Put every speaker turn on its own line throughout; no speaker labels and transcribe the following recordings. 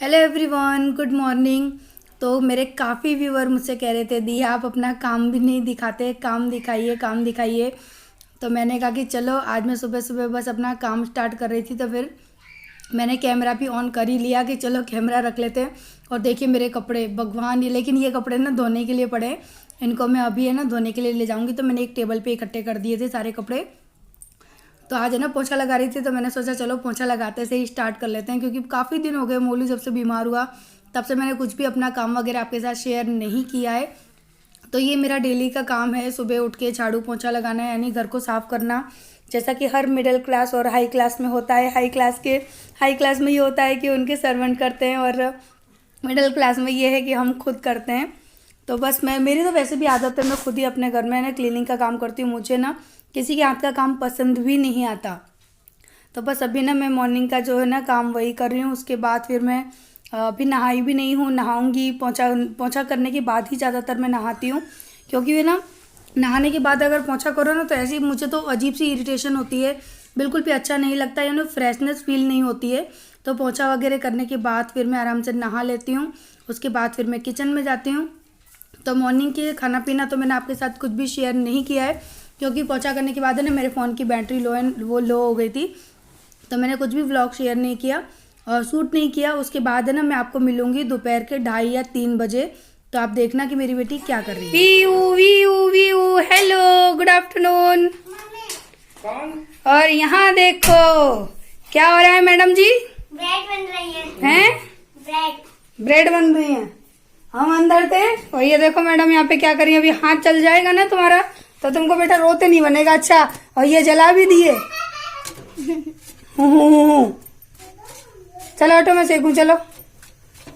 Hello everyone, good morning. तो मेरे काफ़ी व्यूअर मुझसे कह रहे थे दी आप अपना काम भी नहीं दिखाते, काम दिखाइए काम दिखाइए। तो मैंने कहा कि चलो आज मैं सुबह सुबह बस अपना काम स्टार्ट कर रही थी, तो फिर मैंने कैमरा भी ऑन कर ही लिया कि चलो कैमरा रख लेते हैं। और देखिए मेरे कपड़े भगवान, ये लेकिन ये कपड़े ना धोने के लिए पड़े हैं। इनको मैं अभी है ना धोने के लिए ले जाऊँगी। तो मैंने एक टेबल पे इकट्ठे कर दिए थे सारे कपड़े। तो आज है ना पोछा लगा रही थी, तो मैंने सोचा चलो पोछा लगाते से ही स्टार्ट कर लेते हैं, क्योंकि काफ़ी दिन हो गए मोलू जब से बीमार हुआ तब से मैंने कुछ भी अपना काम वगैरह आपके साथ शेयर नहीं किया है। तो ये मेरा डेली का काम है, सुबह उठ के झाड़ू पोछा लगाना है, यानी घर को साफ़ करना। जैसा कि हर मिडिल क्लास और हाई क्लास में होता है। हाई क्लास में ये होता है कि उनके सर्वेंट करते हैं, और मिडिल क्लास में ये है कि हम खुद करते हैं। तो बस मेरी तो वैसे भी आदत है, मैं खुद ही अपने घर में ना क्लीनिंग का काम करती हूँ। मुझे ना किसी के हाथ का काम पसंद भी नहीं आता। तो बस अभी ना मैं मॉर्निंग का जो है ना काम वही कर रही हूँ। उसके बाद फिर मैं अभी नहाई भी नहीं हूँ, नहाऊंगी। पोंछा पोंछा करने के बाद ही ज़्यादातर मैं नहाती हूँ, क्योंकि वे ना नहाने के बाद अगर पोंछा करो ना तो ऐसी मुझे तो अजीब सी इरिटेशन होती है, बिल्कुल भी अच्छा नहीं लगता, यानी फ्रेशनेस फील नहीं होती है। तो पोंछा वगैरह करने के बाद फिर मैं आराम से नहा लेती हूँ। उसके बाद फिर मैं किचन में जाती हूँ। तो मॉर्निंग के खाना पीना तो मैंने आपके साथ कुछ भी शेयर नहीं किया है, क्योंकि पोंछा करने के बाद है ना मेरे फ़ोन की बैटरी लो हो गई थी। तो मैंने कुछ भी व्लॉग शेयर नहीं किया और शूट नहीं किया। उसके बाद है ना मैं आपको मिलूंगी दोपहर के 2:30 या 3 बजे। तो आप देखना कि मेरी बेटी क्या कर रही है। वी यू हेलो गुड आफ्टरनून। और यहाँ देखो क्या हो रहा है मैडम जी।
ब्रेड बन रही है।
हैं ब्रेड बन रही है। हम अंदर थे और ये देखो मैडम यहाँ पे क्या करी। अभी हाथ चल जाएगा ना तुम्हारा तो तुमको बेटा रोते नहीं बनेगा। अच्छा, और ये जला भी दिए। चलो ऑटो में सेकूं। चलो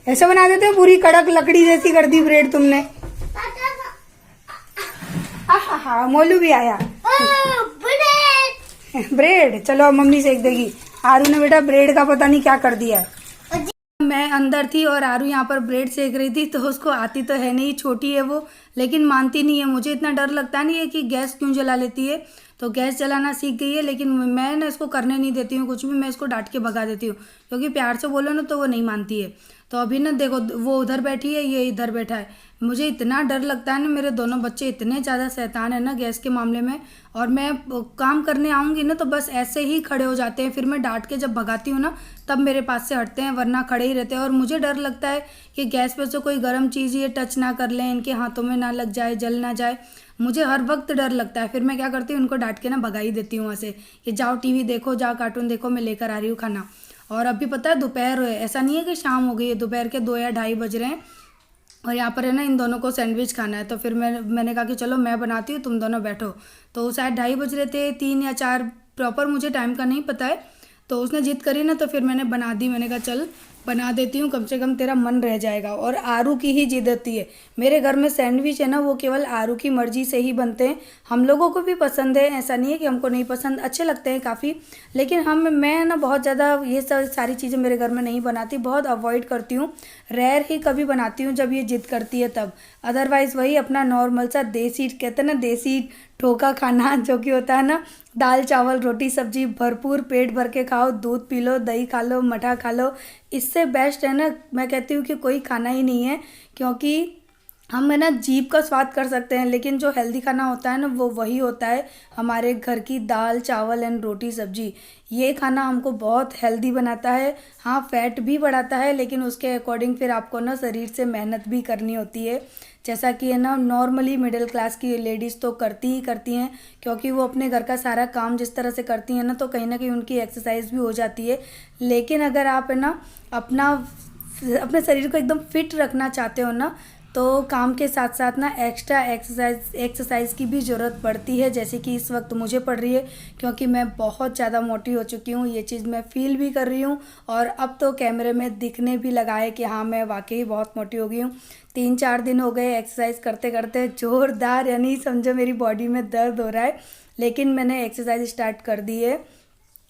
ऐसे बना देते हो, पूरी कड़क लकड़ी जैसी कर दी ब्रेड तुमने। हाँ मोलू भी आया। ब्रेड चलो मम्मी सेक देगी। आरू ने बेटा ब्रेड का पता नहीं क्या कर दिया है। मैं अंदर थी और आरू यहाँ पर ब्रेड सेक रही थी, तो उसको आती तो है नहीं, छोटी है वो, लेकिन मानती नहीं है। मुझे इतना डर लगता नहीं है कि गैस क्यों जला लेती है, तो गैस जलाना सीख गई है। लेकिन मैं ना इसको करने नहीं देती हूँ कुछ भी, मैं इसको डांट के भगा देती हूँ, क्योंकि प्यार से बोलो ना तो वो नहीं मानती है। तो अभी ना देखो वो उधर बैठी है, ये इधर बैठा है। मुझे इतना डर लगता है ना, मेरे दोनों बच्चे इतने ज़्यादा शैतान है ना गैस के मामले में। और मैं काम करने आऊँगी ना तो बस ऐसे ही खड़े हो जाते हैं, फिर मैं डांट के जब भगाती हूँ ना तब मेरे पास से हटते हैं, वरना खड़े ही रहते हैं। और मुझे डर लगता है कि गैस पे से कोई गर्म चीज़ ये टच ना कर लें, इनके हाथों में ना लग जाए, जल ना जाए। मुझे हर वक्त डर लगता है। फिर मैं क्या करती हूँ, उनको डांट के ना भगा ही देती हूँ वहाँ से कि जाओ टीवी देखो, जाओ कार्टून देखो, मैं लेकर आ रही हूँ खाना। और अभी पता है दोपहर है, ऐसा नहीं है कि शाम हो गई है, दोपहर के 2 या 2:30 बज रहे हैं। और यहाँ पर है ना इन दोनों को सैंडविच खाना है। तो फिर मैंने कहा कि चलो मैं बनाती हूँ, तुम दोनों बैठो। तो शायद 2:30 बज रहे थे, 3 या 4, प्रॉपर मुझे टाइम का नहीं पता है। तो उसने जिद करी ना तो फिर मैंने बना दी। मैंने कहा चल बना देती हूँ, कम से कम तेरा मन रह जाएगा। और आरू की ही जिद होती है। मेरे घर में सैंडविच है ना वो केवल आरू की मर्जी से ही बनते हैं। हम लोगों को भी पसंद है, ऐसा नहीं है कि हमको नहीं पसंद, अच्छे लगते हैं काफ़ी। लेकिन मैं ना बहुत ज़्यादा ये सब सारी चीज़ें मेरे घर में नहीं बनाती, बहुत अवॉइड करती हूँ। रेयर ही कभी बनाती हूँ जब ये जिद करती है तब। अदरवाइज़ वही अपना नॉर्मल सा देसी, कहते हैं ना देसी ठोका खाना, जो कि होता है ना दाल चावल रोटी सब्जी, भरपूर पेट भर के खाओ, दूध पी लो, दही खा लो, मठा खा लो। इससे बेस्ट है ना, मैं कहती हूँ कि कोई खाना ही नहीं है। क्योंकि हम है ना जीभ का स्वाद कर सकते हैं, लेकिन जो हेल्दी खाना होता है ना वो वही होता है हमारे घर की दाल चावल एंड रोटी सब्जी। ये खाना हमको बहुत हेल्दी बनाता है। हाँ फैट भी बढ़ाता है, लेकिन उसके अकॉर्डिंग फिर आपको ना शरीर से मेहनत भी करनी होती है। जैसा कि है ना नॉर्मली मिडिल क्लास की लेडीज़ तो करती ही करती हैं, क्योंकि वो अपने घर का सारा काम जिस तरह से करती हैं ना तो कहीं ना कहीं उनकी एक्सरसाइज भी हो जाती है। लेकिन अगर आप है ना अपने शरीर को एकदम फिट रखना चाहते हो ना, तो काम के साथ साथ ना एक्स्ट्रा एक्सरसाइज की भी ज़रूरत पड़ती है, जैसे कि इस वक्त मुझे पड़ रही है, क्योंकि मैं बहुत ज़्यादा मोटी हो चुकी हूँ। ये चीज़ मैं फील भी कर रही हूँ, और अब तो कैमरे में दिखने भी लगा है कि हाँ मैं वाकई बहुत मोटी हो गई हूँ। 3-4 दिन हो गए एक्सरसाइज करते करते ज़ोरदार, यानी समझो मेरी बॉडी में दर्द हो रहा है। लेकिन मैंने एक्सरसाइज स्टार्ट कर दी है।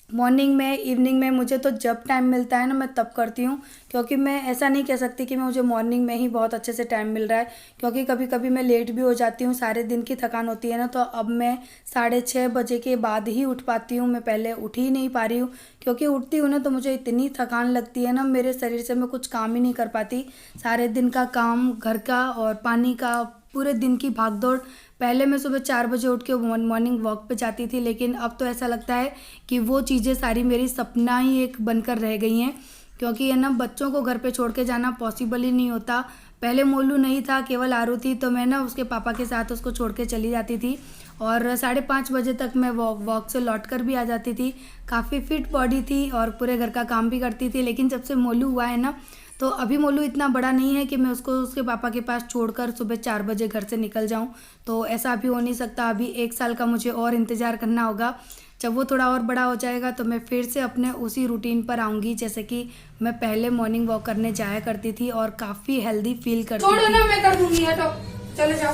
मॉर्निंग में, इवनिंग में, मुझे तो जब टाइम मिलता है ना मैं तब करती हूँ, क्योंकि मैं ऐसा नहीं कह सकती कि मुझे मॉर्निंग में ही बहुत अच्छे से टाइम मिल रहा है, क्योंकि कभी कभी मैं लेट भी हो जाती हूँ, सारे दिन की थकान होती है ना। तो अब मैं 6:30 बजे के बाद ही उठ पाती हूँ, मैं पहले उठ ही नहीं पा रही हूँ, क्योंकि उठती हूँ ना तो मुझे इतनी थकान लगती है ना मेरे शरीर से, मैं कुछ काम ही नहीं कर पाती। सारे दिन का काम, घर का और पानी का, पूरे दिन की भागदौड़। पहले मैं सुबह 4 बजे उठ के मॉर्निंग वॉक पे जाती थी, लेकिन अब तो ऐसा लगता है कि वो चीज़ें सारी मेरी सपना ही एक बनकर रह गई हैं, क्योंकि है ना बच्चों को घर पे छोड़ के जाना पॉसिबल ही नहीं होता। पहले मोलू नहीं था, केवल आरू थी, तो मैं ना उसके पापा के साथ उसको छोड़ के चली जाती थी और 5:30 बजे तक मैं वॉक से लौट कर भी आ जाती थी। काफ़ी फिट बॉडी थी और पूरे घर का काम भी करती थी। लेकिन जब से मोलू हुआ है ना, तो अभी मोलू इतना बड़ा नहीं है कि मैं उसको उसके पापा के पास छोड़कर सुबह 4 बजे घर से निकल जाऊं, तो ऐसा अभी हो नहीं सकता। अभी 1 साल का मुझे और इंतज़ार करना होगा। जब वो थोड़ा और बड़ा हो जाएगा तो मैं फिर से अपने उसी रूटीन पर आऊँगी, जैसे कि मैं पहले मॉर्निंग वॉक करने जाया करती थी और काफ़ी हेल्दी फील करती थी।
छोड़ो ना, मैं कर दूंगी, हटो, चले जाओ,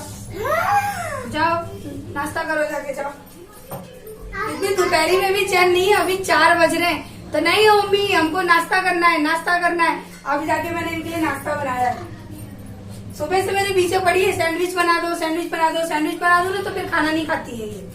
जाओ नाश्ता करो, जाके जाओ। इतनी दोपहरी में भी चैन नहीं है, अभी 4 बज रहे हैं। तो नहीं हो मम्मी, हमको नाश्ता करना है, नाश्ता करना है। अभी जाके मैंने इनके लिए नाश्ता बनाया है। सुबह से मेरे पीछे पड़ी है, सैंडविच बना दो, सैंडविच बना दो, सैंडविच बना दो ना, तो फिर खाना नहीं खाती है ये।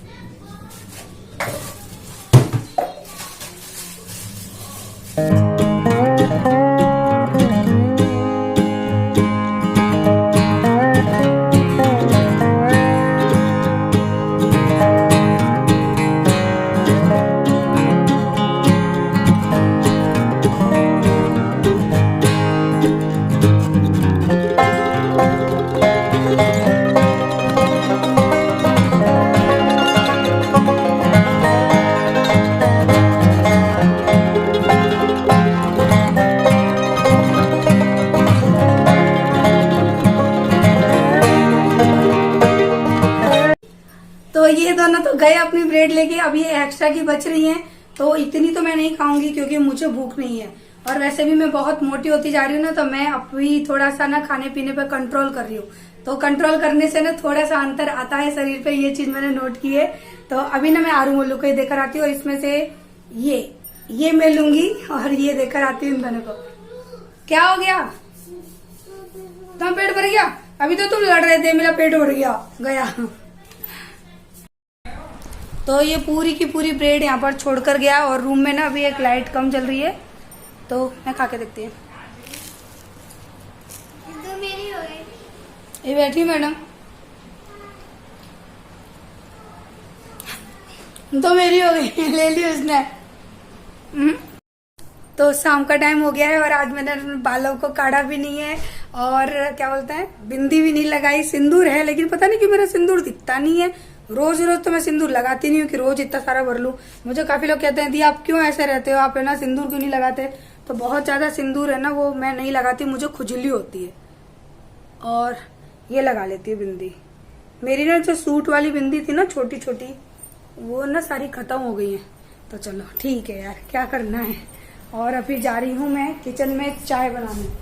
तो ये दोनों तो गए अपनी ब्रेड लेके, अब ये एक्स्ट्रा की बच रही हैं, तो इतनी तो मैं नहीं खाऊंगी क्योंकि मुझे भूख नहीं है। और वैसे भी मैं बहुत मोटी होती जा रही हूँ ना, तो मैं अभी थोड़ा सा ना खाने पीने पे कंट्रोल कर रही हूँ। तो कंट्रोल करने से ना थोड़ा सा अंतर आता है शरीर पे, ये चीज मैंने नोट की है। तो अभी ना मैं आरू मोलू को ही देकर आती हूँ, और इसमें से ये मैं लूंगी और ये देकर आती हूँ इन दोनों को। क्या हो गया? तुम पेट भर गया? अभी तो तुम लड़ रहे थे, मेरा पेट भर गया। तो ये पूरी की पूरी ब्रेड यहाँ पर छोड़कर गया, और रूम में ना अभी एक लाइट कम जल रही है, तो मैं खा के देखती हूँ।
तो मेरी हो गई।
ये बैठी मैडम, तो मेरी हो गई, ले ली उसने। तो शाम का टाइम हो गया है और आज मैंने बालों को काढ़ा भी नहीं है, और क्या बोलते हैं, बिंदी भी नहीं लगाई। सिंदूर है, लेकिन पता नहीं क्यों मेरा सिंदूर दिखता नहीं है। रोज रोज तो मैं सिंदूर लगाती नहीं हूँ कि रोज इतना सारा भर लूं। मुझे काफी लोग कहते हैं दी आप क्यों ऐसे रहते हो, आप है ना सिंदूर क्यों नहीं लगाते। तो बहुत ज्यादा सिंदूर है ना, वो मैं नहीं लगाती, मुझे खुजली होती है। और ये लगा लेती है बिंदी। मेरी ना जो सूट वाली बिंदी थी ना छोटी छोटी, वो ना सारी खत्म हो गई है। तो चलो ठीक है यार, क्या करना है। और अभी जा रही हूँ मैं किचन में चाय बनाने।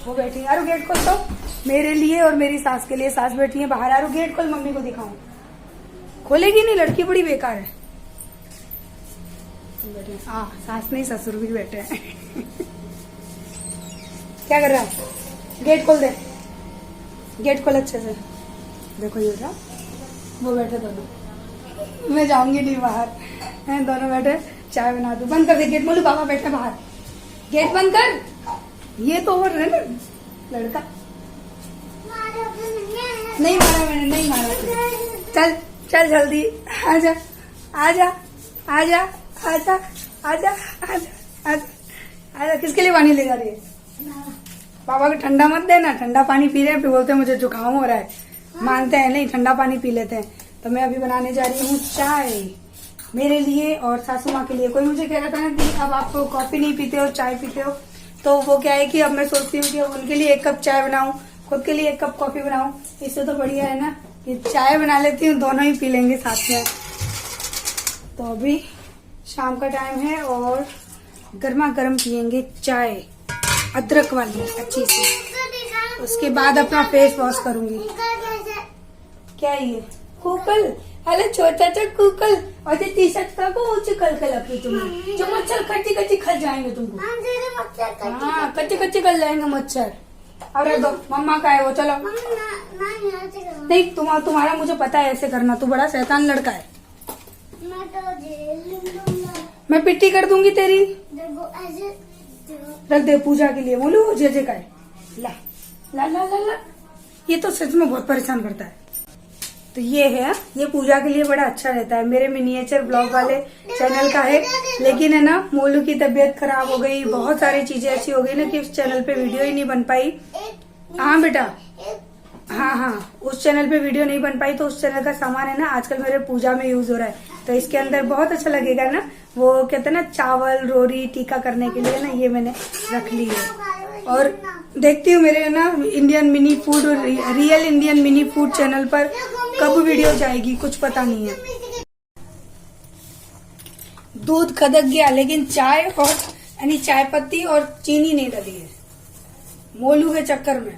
वो बैठी है, आरू गेट खोल दो मेरे लिए और मेरी सास के लिए। सास बैठी है बाहर, आरू गेट खोल, मम्मी को दिखाऊं। खोलेगी नहीं, लड़की बड़ी बेकार है। हाँ, सास नहीं ससुर भी बैठे हैं। क्या कर रहा है? गेट खोल दे, गेट खोल अच्छे से। देखो ये जा, वो बैठे दोनों, मैं जाऊंगी नहीं बाहर, हैं दोनों बैठे। चाय बना दो, बंद कर दे गेट। बोलू पापा बैठे बाहर, गेट बंद कर। ये तो और है ना लड़का। नहीं मारा मैंने, नहीं मारा। चल चल जल्दी आजा आजा आजा आजा आजा आजा आजा आजा। किसके लिए पानी ले जा रही है? पापा को ठंडा मत देना, ठंडा पानी पी रहे हैं, फिर बोलते हैं मुझे जुकाम हो रहा है। मानते हैं नहीं, ठंडा पानी पी लेते हैं। तो मैं अभी बनाने जा रही हूँ चाय मेरे लिए और सासू माँ के लिए। कोई मुझे कह रहा था ना दी अब आप कॉफी नहीं पीते हो, चाय पीते हो। तो वो क्या है कि अब मैं सोचती हूँ कि उनके लिए 1 कप चाय बनाऊं, खुद के लिए 1 कप कॉफी बनाऊं। इससे तो बढ़िया है ना कि चाय बना लेती हूँ, दोनों ही पी लेंगे साथ में। तो अभी शाम का टाइम है और गर्मा गर्म पियेंगे चाय, अदरक वाली अच्छी सी। उसके बाद अपना फेस वॉश करूंगी। क्या है ये? कोपल? अरे छोटा सा कुकल और ये टी शर्ट का को ऊंची कल लगी तुम्हें जो मच्छर कच्ची कच्ची खल जाएंगे तुमको।
हम तेरे मच्छर कच्ची
हाँ कच्चे कच्चे खल जाएंगे मच्छर। अरे दो मम्मा का है वो, चलो
मम्मी ना यहाँ से करो।
नहीं तुम्हारा मुझे पता है ऐसे करना, तू बड़ा शैतान लड़का है।
मैं तो जेल लूंगा।
मैं पिट्टी कर दूंगी तेरी।
देखो ऐसे देखो।
रख दे पूजा के लिए, बोलू जे का है। ला ला ला ला ला, ये तो सच में बहुत परेशान करता है। तो ये है, ये पूजा के लिए बड़ा अच्छा रहता है। मेरे मिनिएचर ब्लॉग वाले चैनल का है, लेकिन है ना मोलू की तबीयत खराब हो गई, बहुत सारी चीजें ऐसी हो गई ना कि उस चैनल पे वीडियो ही नहीं बन पाई। हाँ बेटा, हाँ उस चैनल पे वीडियो नहीं बन पाई, तो उस चैनल का सामान है ना आजकल मेरे पूजा में यूज हो रहा है। तो इसके अंदर बहुत अच्छा लगेगा ना, वो कहते हैं ना चावल रोरी टीका करने के लिए ना, ये मैंने रख ली है। और देखती हूँ मेरे ना Indian mini food, real Indian mini food channel पर कब वीडियो जाएगी, कुछ पता नहीं है। दूध खदक गया, लेकिन चाय और यानी चाय पत्ती और चीनी नहीं डली है मोलू के चक्कर में।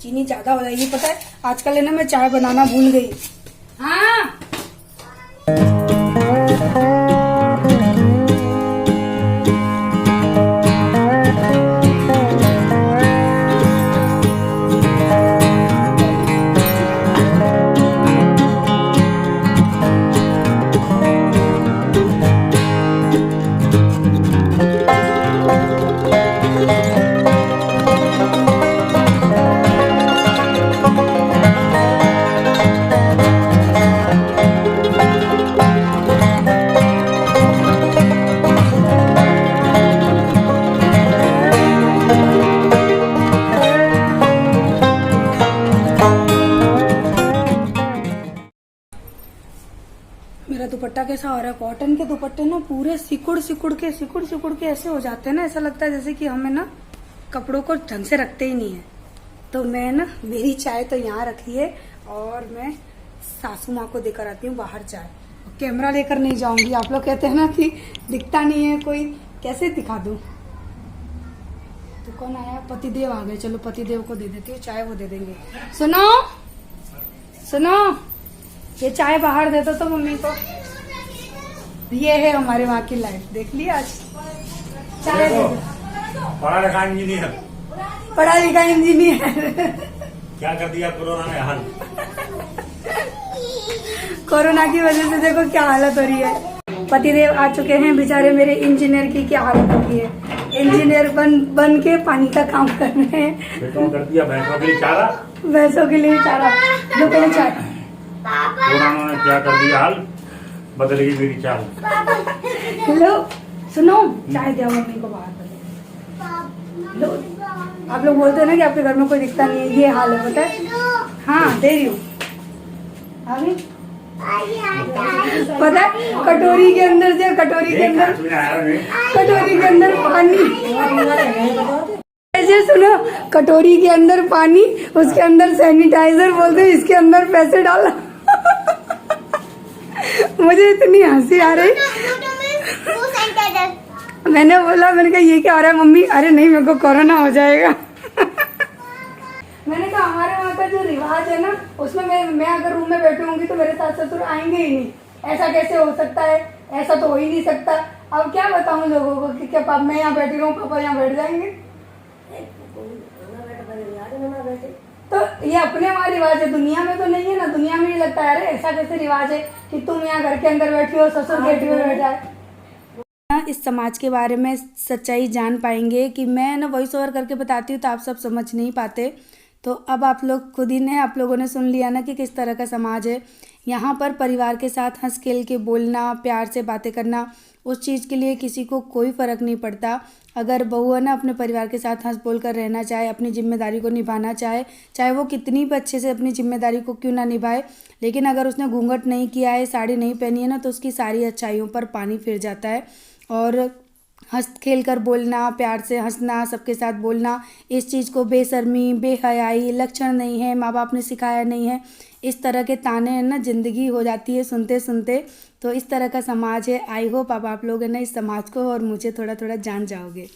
चीनी ज्यादा हो जाएगी, पता है आजकल है ना मैं चाय बनाना भूल गई। हाँ मेरा दुपट्टा कैसा हो रहा है, कॉटन के दुपट्टे ना पूरे सिकुड़ सिकुड़ के ऐसे हो जाते हैं ना, ऐसा लगता है जैसे कि हमें ना कपड़ों को ढंग से रखते ही नहीं है। तो मैं ना, मेरी चाय तो यहाँ रखी है और मैं सासू माँ को देकर आती हूँ बाहर चाय। कैमरा लेकर नहीं जाऊंगी, आप लोग कहते हैं ना कि दिखता नहीं है कोई, कैसे दिखा दूं। तो कौन आया, पतिदेव आ गए, चलो पतिदेव को दे देती हूँ चाय, वो दे देंगे। सुनो सुनो, ये चाय बाहर दे दो तो मम्मी को। ये है हमारे वहाँ की लाइफ, देख लिया आज। चाय दे दो।
पढ़ा लिखा इंजीनियर,
पढ़ा लिखा इंजीनियर।
क्या कर दिया कोरोना ने हाल।
कोरोना की वजह से देखो क्या हालत हो रही है। पतिदेव आ चुके हैं बेचारे मेरे, इंजीनियर की क्या हालत हो रही है। इंजीनियर बन के पानी का काम कर रहे हैं।
तो कर दिया भैंसों के लिए चारा,
भैंसों के लिए चारा। लो पहले चाय।
कोरोना ने क्या कर दिया हाल, बदल गई मेरी चाल।
लो सुनो, चाय दिया मम्मी को बाहर। लो, आप लोग बोलते हैं ना कि आपके घर में कोई दिखता नहीं है, ये हाल है पता है। हाँ दे रही हूँ। अभी पता है कटोरी के अंदर से, कटोरी के अंदर पानी। ऐसे सुनो, कटोरी के अंदर पानी, उसके अंदर सैनिटाइजर, बोलते हैं इसके अंदर पैसे डालो। मुझे इतनी हंसी आ रही, मैंने बोला, मैंने कहा ये क्या हो रहा है मम्मी, अरे नहीं मेरे को कोरोना हो जाएगा। मैंने कहा हमारे वहाँ का जो रिवाज है ना, उसमें मैं अगर रूम में बैठी होंगी तो मेरे सास ससुर आएंगे ही नहीं। ऐसा कैसे हो सकता है, ऐसा तो हो ही नहीं सकता। अब क्या बताऊं लोगों को कि क्या पापा मैं यहाँ बैठी रहूँ, पापा यहाँ बैठ जाएंगे। तो ये अपने वहाँ रिवाज है, दुनिया में तो नहीं है ना। दुनिया में ये लगता है अरे ऐसा कैसे रिवाज है कि तुम यहाँ घर के अंदर बैठी हो, ससुर गेट में बैठा है। इस समाज के बारे में सच्चाई जान पाएंगे कि मैं ना वॉइस ओवर करके बताती हूँ तो आप सब समझ नहीं पाते। तो अब आप लोग खुद ही ने, आप लोगों ने सुन लिया ना कि किस तरह का समाज है। यहाँ पर परिवार के साथ हंस खेल के बोलना, प्यार से बातें करना, उस चीज़ के लिए किसी को कोई फ़र्क नहीं पड़ता। अगर बहू है ना अपने परिवार के साथ हंस बोल कर रहना चाहे, अपनी जिम्मेदारी को निभाना चाहे, चाहे वो कितनी भी अच्छे से अपनी जिम्मेदारी को क्यों ना निभाए, लेकिन अगर उसने घूंघट नहीं किया है, साड़ी नहीं पहनी है ना, तो उसकी सारी अच्छाइयों पर पानी फिर जाता है। और हंस खेल कर बोलना, प्यार से हंसना, सबके साथ बोलना, इस चीज़ को बेशर्मी, बेहयाई लक्षण नहीं है, माँ बाप ने सिखाया नहीं है। इस तरह के ताने हैं ना, ज़िंदगी हो जाती है सुनते सुनते। तो इस तरह का समाज है। आई होप अब आप लोग है ना इस समाज को और मुझे थोड़ा थोड़ा जान जाओगे।